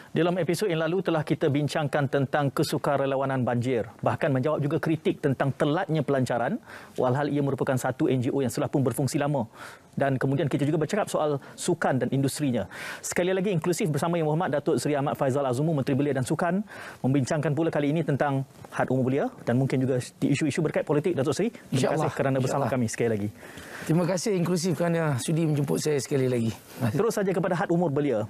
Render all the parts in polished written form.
Dalam episod yang lalu telah kita bincangkan tentang kesukarelawanan banjir, bahkan menjawab juga kritik tentang telatnya pelancaran, walhal ia merupakan satu NGO yang telah pun berfungsi lama. Dan kemudian kita juga bercakap soal sukan dan industrinya. Sekali lagi inklusif bersama Yang Berhormat Datuk Seri Ahmad Faizal Azumu, Menteri Belia dan Sukan, membincangkan pula kali ini tentang had umur belia dan mungkin juga di isu-isu berkait politik. Datuk Seri, terima kasih kerana bersama kami sekali lagi. Terima kasih inklusif kerana sudi menjemput saya sekali lagi. Terus saja kepada had umur belia.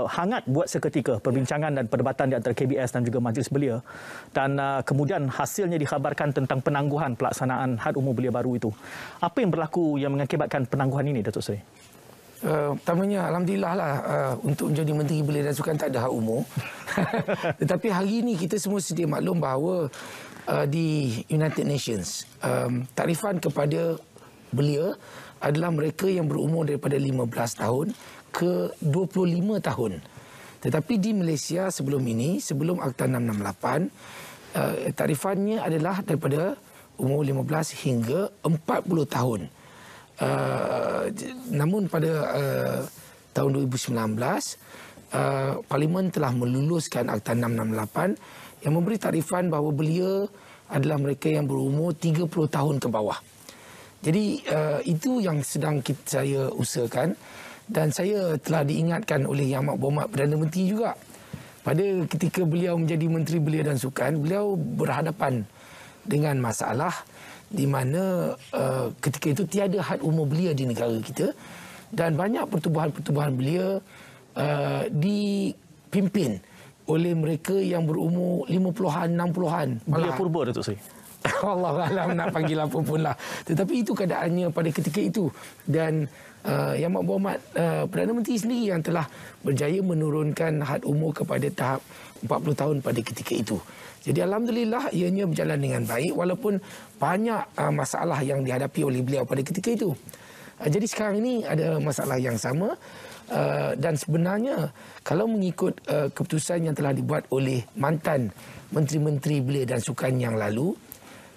Hangat buat seketika perbincangan dan perdebatan di antara KBS dan juga Majlis Belia. Dan kemudian hasilnya dikhabarkan tentang penangguhan pelaksanaan had umur belia baru itu. Apa yang berlaku yang mengakibatkan penangguhan ini, Datuk Seri? Pertamanya, alhamdulillah lah untuk menjadi Menteri Belia dan Sukan tak ada had umur. Tetapi hari ini kita semua sedia maklum bahawa di United Nations, takrifan kepada belia adalah mereka yang berumur daripada 15 tahun ke 25 tahun. Tetapi di Malaysia sebelum ini, sebelum Akta 668, takrifannya adalah daripada umur 15 hingga 40 tahun. Namun pada tahun 2019, Parlimen telah meluluskan Akta 668 yang memberi takrifan bahawa belia adalah mereka yang berumur 30 tahun ke bawah. Jadi itu yang sedang saya usahakan, dan saya telah diingatkan oleh Yang Amat Berhormat Perdana Menteri juga. Pada ketika beliau menjadi Menteri Belia dan Sukan, beliau berhadapan dengan masalah di mana ketika itu tiada had umur belia di negara kita, dan banyak pertubuhan-pertubuhan belia dipimpin oleh mereka yang berumur 50-an, 60-an. Belia purba, Datuk Seri. Wallahualam nak panggil apa pun lah. Tetapi itu keadaannya pada ketika itu. Dan Yang Amat Berhormat Perdana Menteri sendiri yang telah berjaya menurunkan had umur kepada tahap 40 tahun pada ketika itu. Jadi alhamdulillah ianya berjalan dengan baik walaupun banyak masalah yang dihadapi oleh beliau pada ketika itu. Jadi sekarang ini ada masalah yang sama. Dan sebenarnya kalau mengikut keputusan yang telah dibuat oleh mantan Menteri-Menteri Belia dan Sukan yang lalu,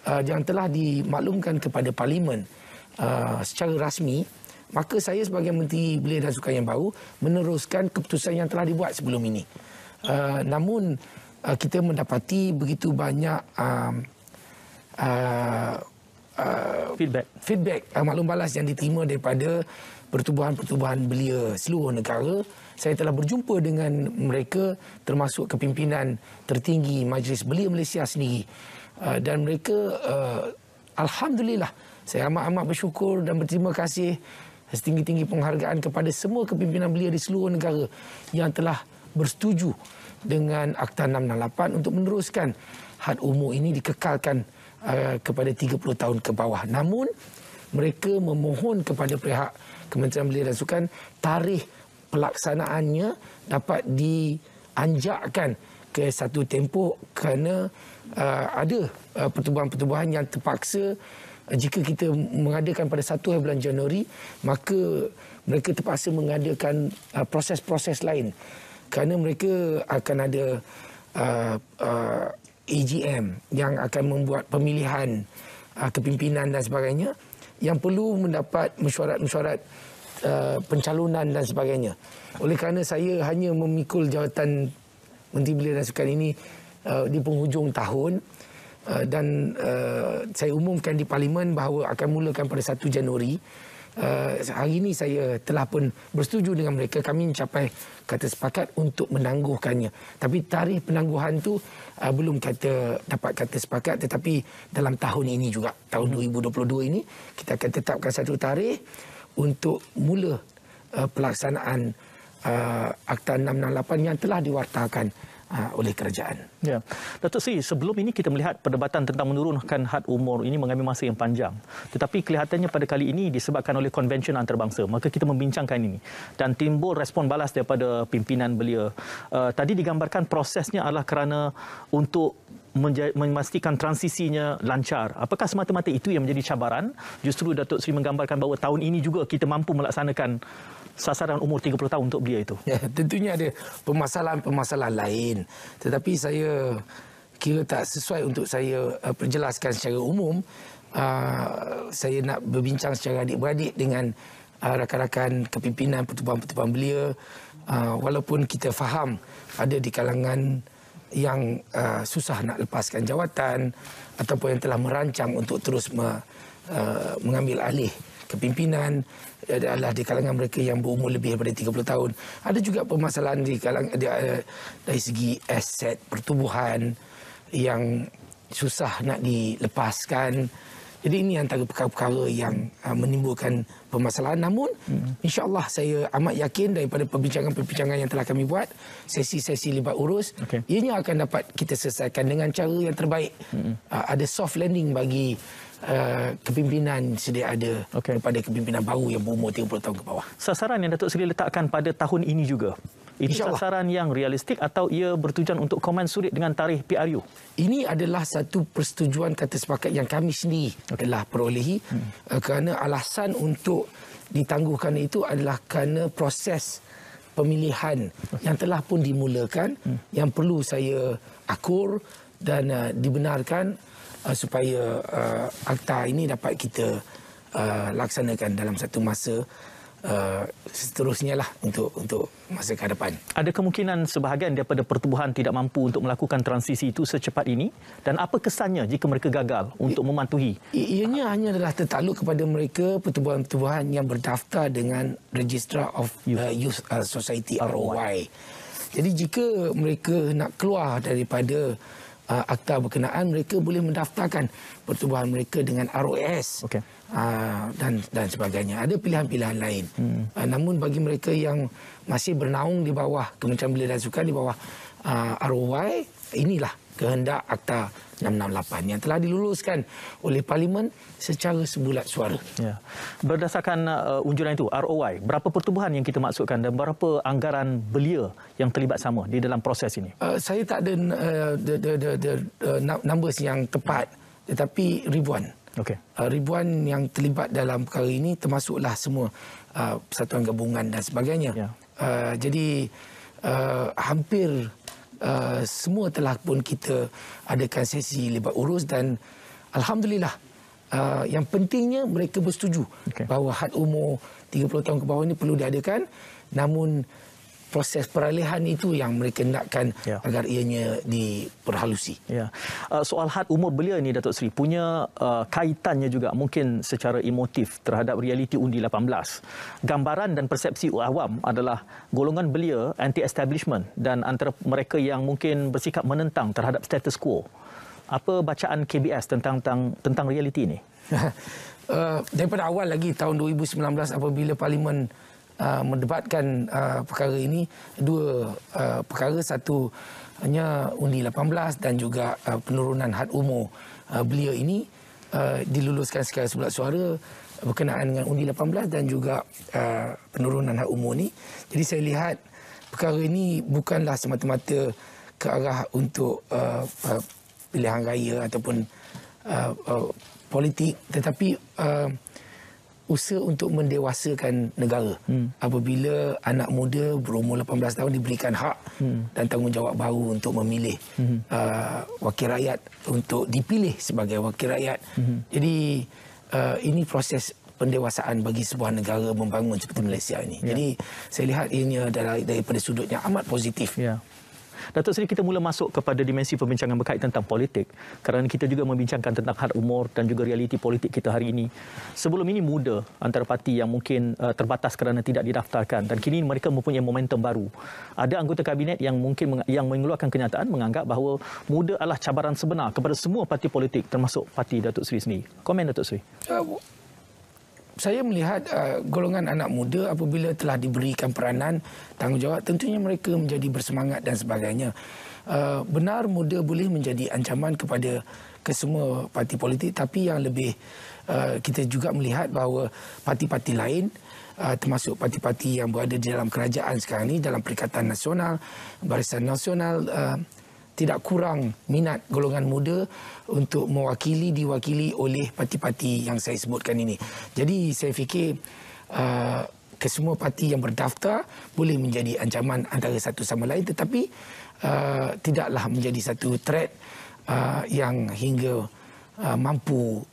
yang telah dimaklumkan kepada Parlimen secara rasmi, maka saya sebagai Menteri Belia dan Sukan yang baru meneruskan keputusan yang telah dibuat sebelum ini. Namun kita mendapati begitu banyak feedback maklum balas yang diterima daripada pertubuhan-pertubuhan belia seluruh negara. Saya telah berjumpa dengan mereka, termasuk kepimpinan tertinggi Majlis Belia Malaysia sendiri. Dan mereka, alhamdulillah, saya amat-amat bersyukur dan berterima kasih setinggi-tinggi penghargaan kepada semua kepimpinan belia di seluruh negara yang telah bersetuju dengan Akta 668 untuk meneruskan had umur ini dikekalkan kepada 30 tahun ke bawah. Namun mereka memohon kepada pihak Kementerian Belia dan Sukan tarikh pelaksanaannya dapat dianjakkan ke satu tempoh kerana ada pertubuhan-pertubuhan yang terpaksa jika kita mengadakan pada 1 bulan Januari, maka mereka terpaksa mengadakan proses-proses lain kerana mereka akan ada AGM yang akan membuat pemilihan kepimpinan dan sebagainya yang perlu mendapat mesyuarat-mesyuarat pencalonan dan sebagainya. Oleh kerana saya hanya memikul jawatan Menteri Belia dan Sukan ini di penghujung tahun, dan saya umumkan di Parlimen bahawa akan mulakan pada 1 Januari. Hari ini saya telah pun bersetuju dengan mereka. Kami mencapai kata sepakat untuk menangguhkannya. Tapi tarikh penangguhan tu belum dapat kata sepakat, tetapi dalam tahun ini juga, tahun 2022 ini, kita akan tetapkan satu tarikh untuk mula pelaksanaan Akta 668 yang telah diwartakan oleh kerajaan. Ya, Datuk Seri, sebelum ini kita melihat perdebatan tentang menurunkan had umur ini mengambil masa yang panjang. Tetapi kelihatannya pada kali ini disebabkan oleh konvensyen antarabangsa. Maka kita membincangkan ini dan timbul respon balas daripada pimpinan belia. Tadi digambarkan prosesnya adalah kerana untuk memastikan transisinya lancar. Apakah semata-mata itu yang menjadi cabaran? Justru Datuk Seri menggambarkan bahawa tahun ini juga kita mampu melaksanakan sasaran umur 30 tahun untuk belia itu. Ya, tentunya ada permasalahan-permasalahan lain. Tetapi saya kira tak sesuai untuk saya perjelaskan secara umum. Saya nak berbincang secara adik-beradik dengan rakan-rakan kepimpinan pertubuhan-pertubuhan belia walaupun kita faham ada di kalangan yang susah nak lepaskan jawatan ataupun yang telah merancang untuk terus mengambil alih kepimpinan adalah di kalangan mereka yang berumur lebih daripada 30 tahun. Ada juga permasalahan di kalangan dari segi aset pertubuhan yang susah nak dilepaskan. Jadi ini antara perkara-perkara yang menimbulkan permasalahan. Namun insya-Allah saya amat yakin daripada perbincangan-perbincangan yang telah kami buat, sesi-sesi libat urus, ianya akan dapat kita selesaikan dengan cara yang terbaik. Ada soft landing bagi kepimpinan sedia ada kepada kepimpinan baru yang berumur 30 tahun ke bawah. Sasaran yang Datuk Seri letakkan pada tahun ini juga, itu sasaran yang realistik atau ia bertujuan untuk komensurit dengan tarikh PRU? Ini adalah satu persetujuan kata sepakat yang kami sendiri telah perolehi kerana alasan untuk ditangguhkan itu adalah kerana proses pemilihan yang telah pun dimulakan yang perlu saya akur dan dibenarkan supaya akta ini dapat kita laksanakan dalam satu masa seterusnya lah untuk masa ke hadapan. Ada kemungkinan sebahagian daripada pertubuhan tidak mampu untuk melakukan transisi itu secepat ini, dan apa kesannya jika mereka gagal untuk mematuhi? Ianya hanya adalah tertakluk kepada mereka pertubuhan-pertubuhan yang berdaftar dengan Registrar of Youth Society ROY. Jadi jika mereka nak keluar daripada akta berkenaan, mereka boleh mendaftarkan pertubuhan mereka dengan ROS dan sebagainya. Ada pilihan-pilihan lain. Namun bagi mereka yang masih bernaung di bawah Kementerian Belia dan Sukan, di bawah ROY, inilah kehendak Akta 668 yang telah diluluskan oleh Parlimen secara sebulat suara. Ya. Berdasarkan unjuran itu, ROY, berapa pertubuhan yang kita maksudkan dan berapa anggaran belia yang terlibat sama di dalam proses ini? Saya tak ada numbers yang tepat, tetapi ribuan. Ribuan yang terlibat dalam perkara ini, termasuklah semua persatuan gabungan dan sebagainya. Jadi hampir semua telah pun kita adakan sesi libat urus dan alhamdulillah yang pentingnya mereka bersetuju bahawa had umur 30 tahun ke bawah ini perlu diadakan, namun proses peralihan itu yang mereka nakkan agar ianya diperhalusi. Soal had umur belia ini, Datuk Seri, punya kaitannya juga mungkin secara emotif terhadap realiti undi 18. Gambaran dan persepsi awam adalah golongan belia anti-establishment dan antara mereka yang mungkin bersikap menentang terhadap status quo. Apa bacaan KBS tentang realiti ini? Daripada awal lagi tahun 2019 apabila Parlimen mendebatkan perkara ini, dua perkara, satu hanya undi 18 dan juga penurunan had umur belia ini diluluskan secara sebulat suara berkenaan dengan undi 18 dan juga penurunan had umur ini. Jadi saya lihat perkara ini bukanlah semata-mata ke arah untuk pilihan raya ataupun politik, tetapi usaha untuk mendewasakan negara. Apabila anak muda berumur 18 tahun diberikan hak dan tanggungjawab baru untuk memilih wakil rakyat, untuk dipilih sebagai wakil rakyat. Jadi ini proses pendewasaan bagi sebuah negara membangun seperti Malaysia ini. Jadi saya lihat ini adalah daripada sudut yang amat positif. Datuk Seri, kita mula masuk kepada dimensi perbincangan berkaitan tentang politik kerana kita juga membincangkan tentang had umur dan juga realiti politik kita hari ini. Sebelum ini muda antara parti yang mungkin terbatas kerana tidak didaftarkan dan kini mereka mempunyai momentum baru. Ada anggota kabinet yang mungkin yang mengeluarkan kenyataan menganggap bahawa muda adalah cabaran sebenar kepada semua parti politik termasuk parti Datuk Seri sendiri. Komen Datuk Seri. Saya melihat golongan anak muda apabila telah diberikan peranan tanggungjawab, tentunya mereka menjadi bersemangat dan sebagainya. Benar muda boleh menjadi ancaman kepada kesemua parti politik, tapi yang lebih kita juga melihat bahawa parti-parti lain, termasuk parti-parti yang berada di dalam kerajaan sekarang ini, dalam Perikatan Nasional, Barisan Nasional, tidak kurang minat golongan muda untuk diwakili oleh parti-parti yang saya sebutkan ini. Jadi saya fikir kesemua parti yang berdaftar boleh menjadi ancaman antara satu sama lain, tetapi tidaklah menjadi satu threat yang hingga mampu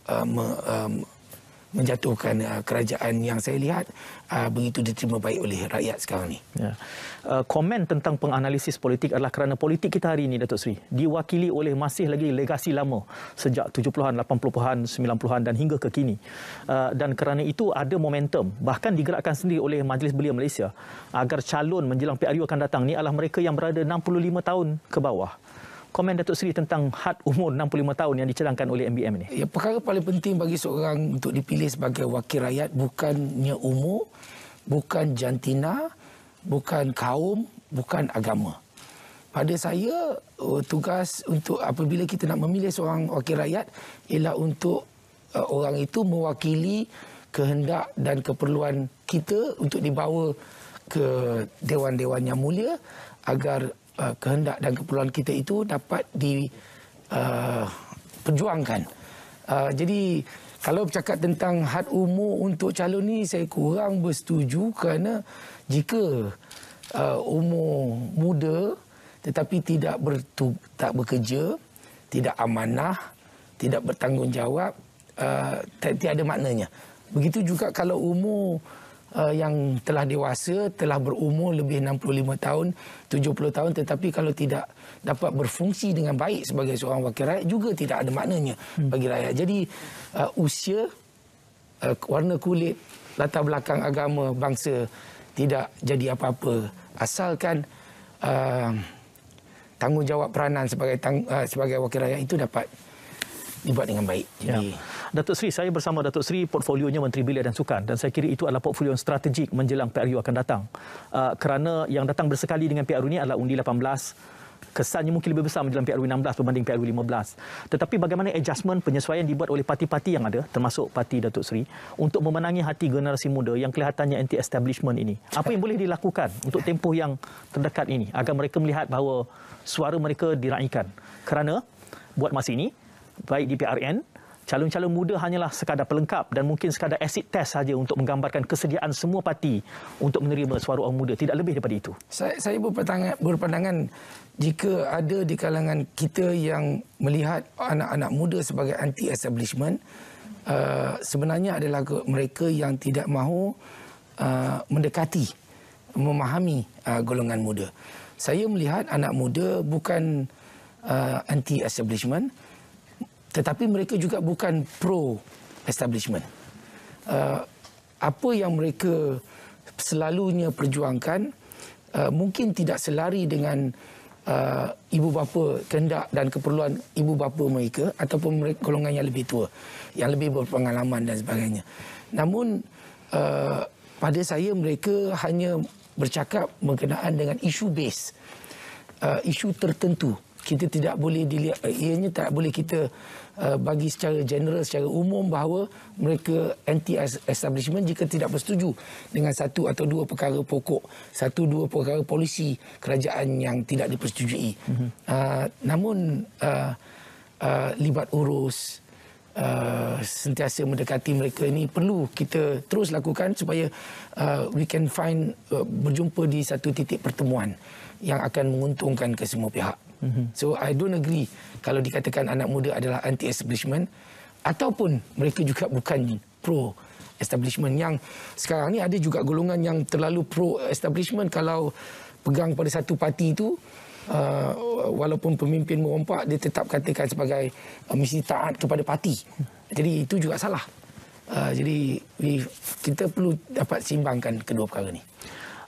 menjatuhkan kerajaan yang saya lihat begitu diterima baik oleh rakyat sekarang ni. Ya. Komen tentang penganalisis politik adalah kerana politik kita hari ini, Datuk Seri, diwakili oleh masih lagi legasi lama sejak 70-an, 80-an, 90-an dan hingga ke kini. Dan kerana itu ada momentum, bahkan digerakkan sendiri oleh Majlis Belia Malaysia agar calon menjelang PRU akan datang ni adalah mereka yang berada 65 tahun ke bawah. Komen Datuk Seri tentang had umur 65 tahun yang dicadangkan oleh MBM ini? Ya, perkara paling penting bagi seorang untuk dipilih sebagai wakil rakyat bukannya umur, bukan jantina, bukan kaum, bukan agama. Pada saya, tugas untuk apabila kita nak memilih seorang wakil rakyat ialah untuk orang itu mewakili kehendak dan keperluan kita untuk dibawa ke dewan-dewan yang mulia agar kehendak dan keperluan kita itu dapat diperjuangkan. Jadi kalau bercakap tentang had umur untuk calon ni, saya kurang bersetuju kerana jika umur muda tetapi tak bekerja, tidak amanah, tidak bertanggungjawab, tiada maknanya. Begitu juga kalau umur yang telah dewasa, telah berumur lebih 65 tahun, 70 tahun tetapi kalau tidak dapat berfungsi dengan baik sebagai seorang wakil rakyat juga tidak ada maknanya bagi rakyat. Jadi usia, warna kulit, latar belakang agama, bangsa tidak jadi apa-apa asalkan tanggungjawab peranan sebagai wakil rakyat itu dapat dibuat dengan baik. Jadi Datuk Seri, saya bersama Datuk Seri, portfolionya Menteri Belia dan Sukan, dan saya kira itu adalah portfolio yang strategik menjelang PRU akan datang. Kerana yang datang bersekali dengan PRU ini adalah undi 18, kesannya mungkin lebih besar menjelang PRU 16 berbanding PRU 15. Tetapi bagaimana adjustment, penyesuaian dibuat oleh parti-parti yang ada, termasuk parti Datuk Seri, untuk memenangi hati generasi muda yang kelihatannya anti-establishment ini. Apa yang boleh dilakukan untuk tempoh yang terdekat ini agar mereka melihat bahawa suara mereka diraikan? Kerana buat masa ini, baik di PRN, calon-calon muda hanyalah sekadar pelengkap dan mungkin sekadar acid test saja untuk menggambarkan kesediaan semua parti untuk menerima suara orang muda, tidak lebih daripada itu. Saya berpandangan jika ada di kalangan kita yang melihat anak-anak muda sebagai anti-establishment, sebenarnya adalah mereka yang tidak mahu mendekati, memahami golongan muda. Saya melihat anak muda bukan anti-establishment, tetapi mereka juga bukan pro-establishment. Apa yang mereka selalunya perjuangkan mungkin tidak selari dengan ibu bapa, kehendak dan keperluan ibu bapa mereka ataupun mereka golongan yang lebih tua, yang lebih berpengalaman dan sebagainya. Namun pada saya mereka hanya bercakap berkenaan dengan isu base, isu tertentu. Kita tidak boleh dilihat, ianya tak boleh kita bagi secara general, secara umum bahawa mereka anti-establishment jika tidak bersetuju dengan satu atau dua perkara pokok, satu dua perkara polisi kerajaan yang tidak dipersetujui. Namun libat urus, sentiasa mendekati mereka ini perlu kita terus lakukan supaya we can find berjumpa di satu titik pertemuan yang akan menguntungkan ke semua pihak. So I don't agree kalau dikatakan anak muda adalah anti-establishment ataupun mereka juga bukan pro-establishment. Yang sekarang ni ada juga golongan yang terlalu pro-establishment, kalau pegang pada satu parti itu, walaupun pemimpin merompak, dia tetap katakan sebagai mesti taat kepada parti. Jadi itu juga salah. Jadi kita perlu dapat seimbangkan kedua perkara ni.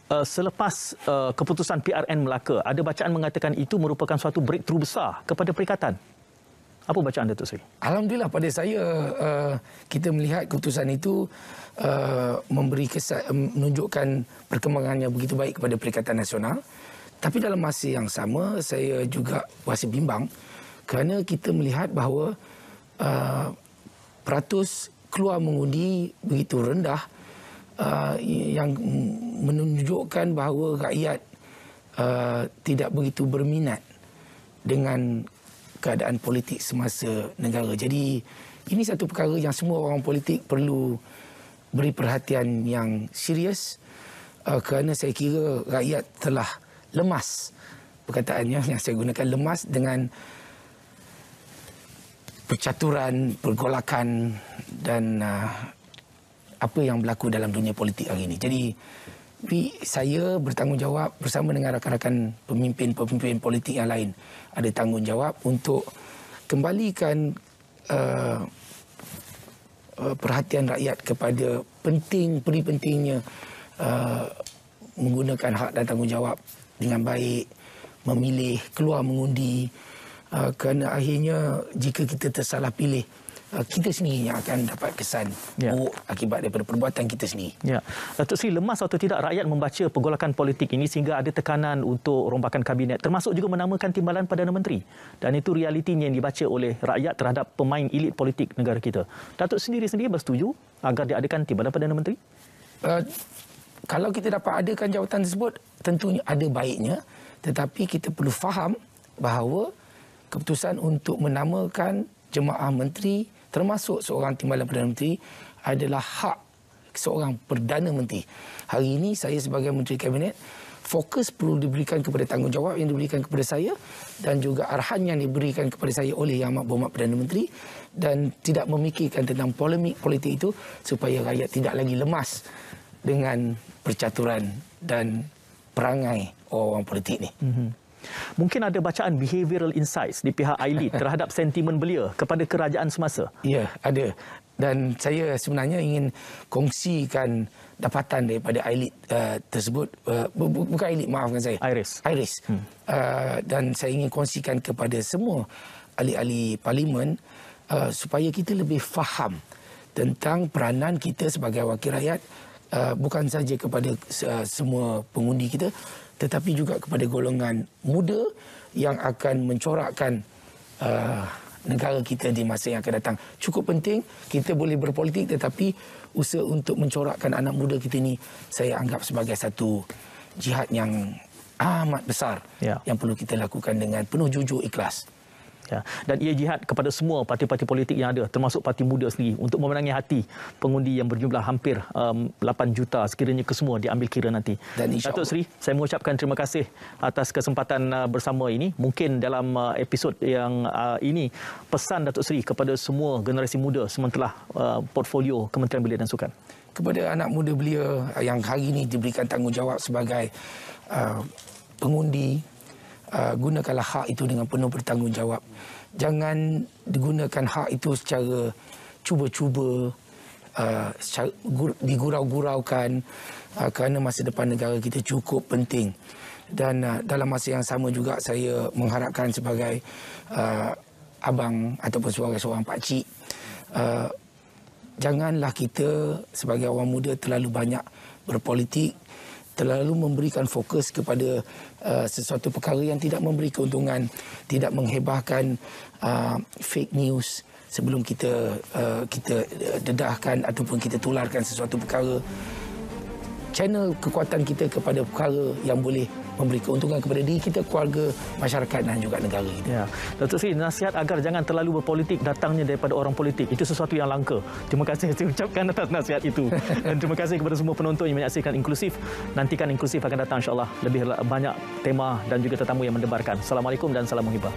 Selepas keputusan PRN Melaka, ada bacaan mengatakan itu merupakan suatu breakthrough besar kepada perikatan. Apa bacaan Datuk Seri? Alhamdulillah, pada saya kita melihat keputusan itu memberi kesan, menunjukkan perkembangan yang begitu baik kepada Perikatan Nasional. Tapi dalam masa yang sama, saya juga rasa bimbang kerana kita melihat bahawa peratus keluar mengundi begitu rendah, yang menunjukkan bahawa rakyat tidak begitu berminat dengan keadaan politik semasa negara. Jadi ini satu perkara yang semua orang politik perlu beri perhatian yang serius, kerana saya kira rakyat telah lemas, perkataannya yang saya gunakan, lemas dengan percaturan, pergolakan dan apa yang berlaku dalam dunia politik hari ini. Jadi saya bertanggungjawab bersama dengan rakan-rakan pemimpin politik yang lain ada tanggungjawab untuk kembalikan perhatian rakyat kepada pentingnya menggunakan hak dan tanggungjawab dengan baik, memilih, keluar mengundi, kerana akhirnya jika kita tersalah pilih, kita sendiri yang akan dapat kesan buruk akibat daripada perbuatan kita sendiri. Ya. Datuk Seri, lemas atau tidak rakyat membaca pergolakan politik ini sehingga ada tekanan untuk rombakan kabinet, termasuk juga menamakan timbalan Perdana Menteri. Dan itu realitinya yang dibaca oleh rakyat terhadap pemain elit politik negara kita. Datuk sendiri bersetuju agar diadakan timbalan Perdana Menteri? Kalau kita dapat adakan jawatan tersebut, tentunya ada baiknya. Tetapi kita perlu faham bahawa keputusan untuk menamakan jemaah menteri, termasuk seorang timbalan Perdana Menteri, adalah hak seorang Perdana Menteri. Hari ini saya sebagai Menteri Kabinet, fokus perlu diberikan kepada tanggungjawab yang diberikan kepada saya dan juga arahan yang diberikan kepada saya oleh Yang Amat Berhormat Perdana Menteri, dan tidak memikirkan tentang polemik politik itu supaya rakyat tidak lagi lemas dengan percaturan dan perangai orang politik ini. Mungkin ada bacaan behavioural insights di pihak elit terhadap sentimen belia kepada kerajaan semasa. Ya, ada. Dan saya sebenarnya ingin kongsikan dapatan daripada elit tersebut. Bukan elit, maafkan saya. Iris. Dan saya ingin kongsikan kepada semua ahli-ahli parlimen supaya kita lebih faham tentang peranan kita sebagai wakil rakyat, bukan saja kepada semua pengundi kita, tetapi juga kepada golongan muda yang akan mencorakkan negara kita di masa yang akan datang. Cukup penting kita boleh berpolitik, tetapi usaha untuk mencorakkan anak muda kita ini saya anggap sebagai satu jihad yang amat besar yang perlu kita lakukan dengan penuh jujur, ikhlas. Ya. Dan ia jihad kepada semua parti-parti politik yang ada, termasuk parti muda sendiri, untuk memenangi hati pengundi yang berjumlah hampir 8 juta sekiranya kesemua diambil kira nanti. Datuk Seri, saya mengucapkan terima kasih atas kesempatan bersama ini. Mungkin dalam episod yang ini, pesan Datuk Seri kepada semua generasi muda sementelah portfolio Kementerian Belia dan Sukan. Kepada anak muda belia yang hari ini diberikan tanggungjawab sebagai pengundi, gunakanlah hak itu dengan penuh bertanggungjawab. Jangan digunakan hak itu secara cuba-cuba, digurau-guraukan, kerana masa depan negara kita cukup penting. Dan dalam masa yang sama juga saya mengharapkan sebagai abang ataupun sebagai seorang pakcik, janganlah kita sebagai orang muda terlalu banyak berpolitik, terlalu memberikan fokus kepada sesuatu perkara yang tidak memberi keuntungan, tidak menghebahkan fake news sebelum kita dedahkan ataupun kita tularkan sesuatu perkara. Channel kekuatan kita kepada perkara yang boleh memberi keuntungan kepada diri kita, keluarga, masyarakat dan juga negara kita. Ya. Datuk Seri, nasihat agar jangan terlalu berpolitik datangnya daripada orang politik. Itu sesuatu yang langka. Terima kasih saya ucapkan atas nasihat itu. Dan terima kasih kepada semua penonton yang menyaksikan Inklusif. Nantikan Inklusif akan datang insya-Allah lebih banyak tema dan juga tetamu yang mendebarkan. Assalamualaikum dan salam muhibah.